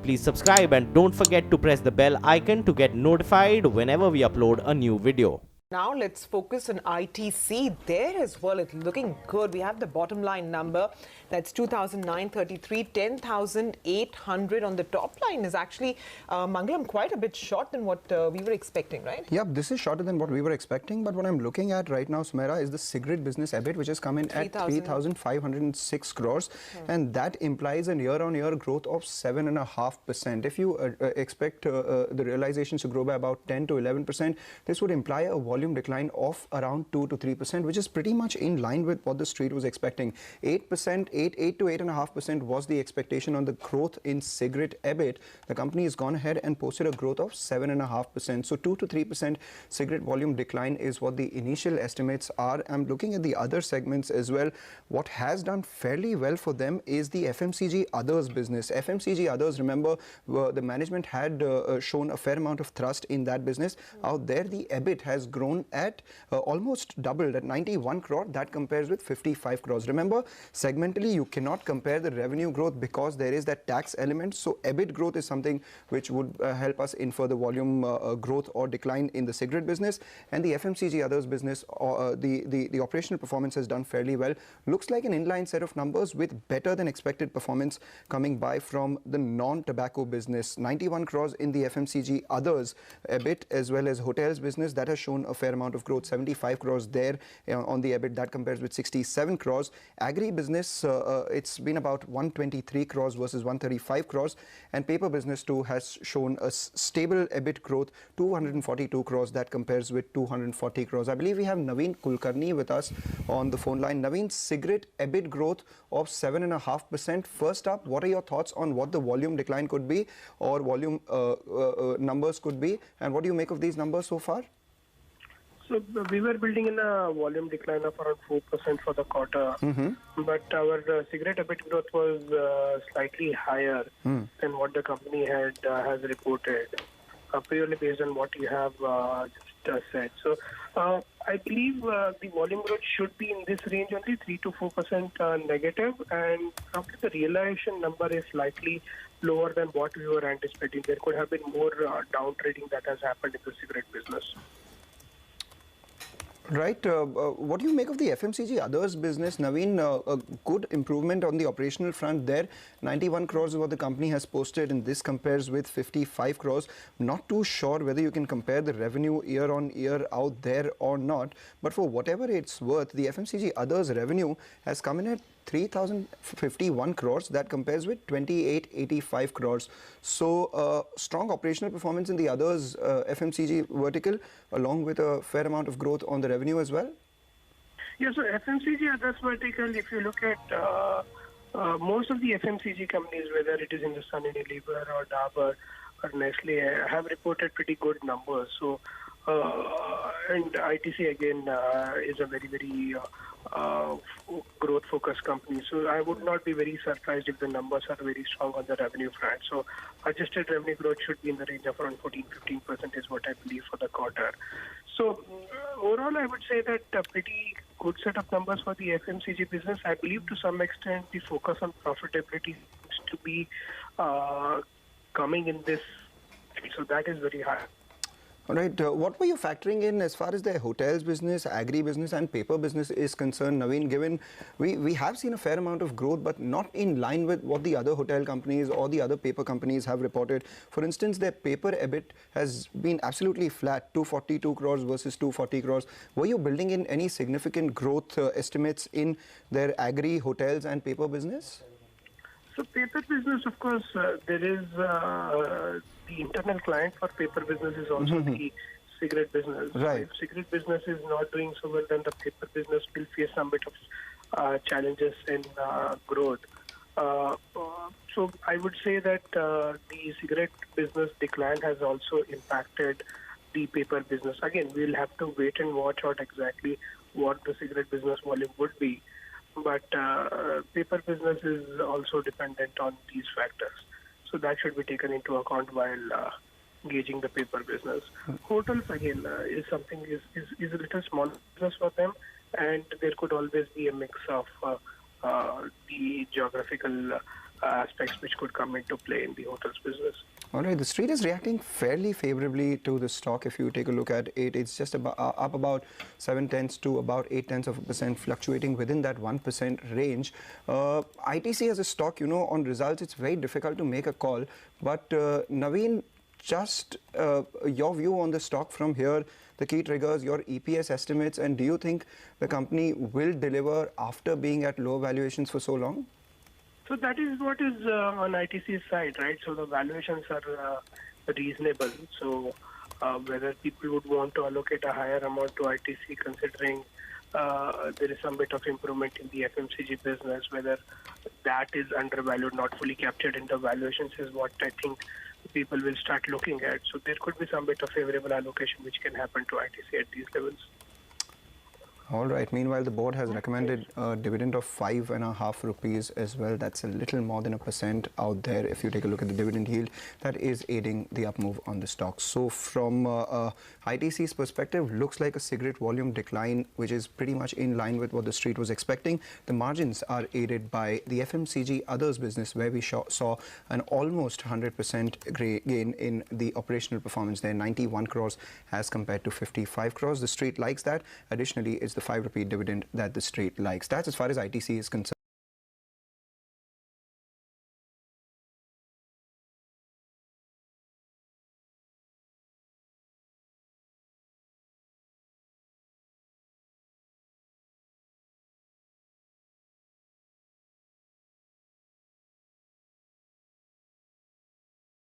Please subscribe and don't forget to press the bell icon to get notified whenever we upload a new video. Now let's focus on ITC. There as well, it's looking good. We have the bottom line number. That's 2,933, 10,800 on the top line is actually, Mangalam, quite a bit short than what we were expecting, right? Yep, this is shorter than what we were expecting. But what I'm looking at right now, Sumera, is the cigarette business EBIT, which has come in at 3,506 crores. And that implies a year-on-year growth of 7.5%. If you expect the realizations to grow by about 10 to 11%, this would imply a volume decline of around 2 to 3%, which is pretty much in line with what the street was expecting. 8% to 8.5% was the expectation on the growth in cigarette EBIT. The company has gone ahead and posted a growth of 7.5%. So 2 to 3% cigarette volume decline is what the initial estimates are. I'm looking at the other segments as well. What has done fairly well for them is the FMCG others business. FMCG others, remember, the management had shown a fair amount of thrust in that business. Out there, the EBIT has grown at almost doubled at 91 crore. That compares with 55 crores. Remember, segmentally, you cannot compare the revenue growth because there is that tax element. So EBIT growth is something which would help us infer the volume growth or decline in the cigarette business. And the FMCG others business, the operational performance has done fairly well. Looks like an inline set of numbers with better than expected performance coming by from the non-tobacco business. 91 crores in the FMCG others EBIT, as well as hotels business that has shown a fair amount of growth. 75 crores there on the EBIT. That compares with 67 crores. Agri business, it's been about 123 crores versus 135 crores. And paper business too has shown a stable EBIT growth, 242 crores. That compares with 240 crores. I believe we have Naveen Kulkarni with us on the phone line. Naveen, cigarette EBIT growth of 7.5%. First up, what are your thoughts on what the volume decline could be or volume numbers could be? And what do you make of these numbers so far? So we were building in a volume decline of around 4% for the quarter, but our cigarette EBIT growth was slightly higher than what the company has reported, purely based on what you have just said. So I believe the volume growth should be in this range only, 3 to 4% negative, and probably the realization number is slightly lower than what we were anticipating. There could have been more down trading that has happened in the cigarette business. Right. What do you make of the FMCG others business, Naveen? A good improvement on the operational front there. 91 crores is what the company has posted, and this compares with 55 crores. Not too sure whether you can compare the revenue year on year out there or not, but for whatever it's worth, the FMCG others revenue has come in at 3,051 crores. That compares with 2,885 crores. So strong operational performance in the others FMCG vertical, along with a fair amount of growth on the revenue as well. Yeah, so FMCG others vertical, if you look at most of the FMCG companies, whether it is Hindustan Unilever or Dabur or Nestle, have reported pretty good numbers. So and ITC again is a very, very growth-focused company. So I would not be very surprised if the numbers are very strong on the revenue front. So adjusted revenue growth should be in the range of around 14-15% is what I believe for the quarter. So overall, I would say that a pretty good set of numbers for the FMCG business. I believe to some extent the focus on profitability seems to be coming in this. So that is very high. All right. What were you factoring in as far as the hotels business, agri business and paper business is concerned, Naveen, given we have seen a fair amount of growth, but not in line with what the other hotel companies or the other paper companies have reported? For instance, their paper EBIT has been absolutely flat, 242 crores versus 240 crores. Were you building in any significant growth estimates in their agri, hotels and paper business? So paper business, of course, there is the internal client for paper business is also the cigarette business. Right. So if cigarette business is not doing so well, then the paper business will face some bit of challenges in growth. So I would say that the cigarette business decline has also impacted the paper business. Again, we'll have to wait and watch out exactly what the cigarette business volume would be. But paper business is also dependent on these factors. So that should be taken into account while gauging the paper business. Hotels, again, is something is a little small business for them, and there could always be a mix of the geographical aspects which could come into play in the hotels business. All right, the street is reacting fairly favorably to the stock. If you take a look at it, it's just about up about 7/10 to about 0.8%, fluctuating within that 1% range. ITC as a stock, on results, it's very difficult to make a call. But Naveen, just your view on the stock from here, the key triggers, your EPS estimates, and do you think the company will deliver after being at low valuations for so long? So that is what is on ITC's side, right? So the valuations are reasonable. So whether people would want to allocate a higher amount to ITC, considering there is some bit of improvement in the FMCG business, whether that is undervalued, not fully captured in the valuations, is what I think people will start looking at. So there could be some bit of favorable allocation which can happen to ITC at these levels. All right. Meanwhile, the board has recommended a dividend of 5.5 rupees as well. That's a little more than 1% out there. If you take a look at the dividend yield, that is aiding the up move on the stock. So from ITC's perspective, looks like a cigarette volume decline, which is pretty much in line with what the street was expecting. The margins are aided by the FMCG others business, where we saw an almost 100% gain in the operational performance there, 91 crores as compared to 55 crores. The street likes that. Additionally, it's the 5 rupee dividend that the street likes. That's as far as ITC is concerned.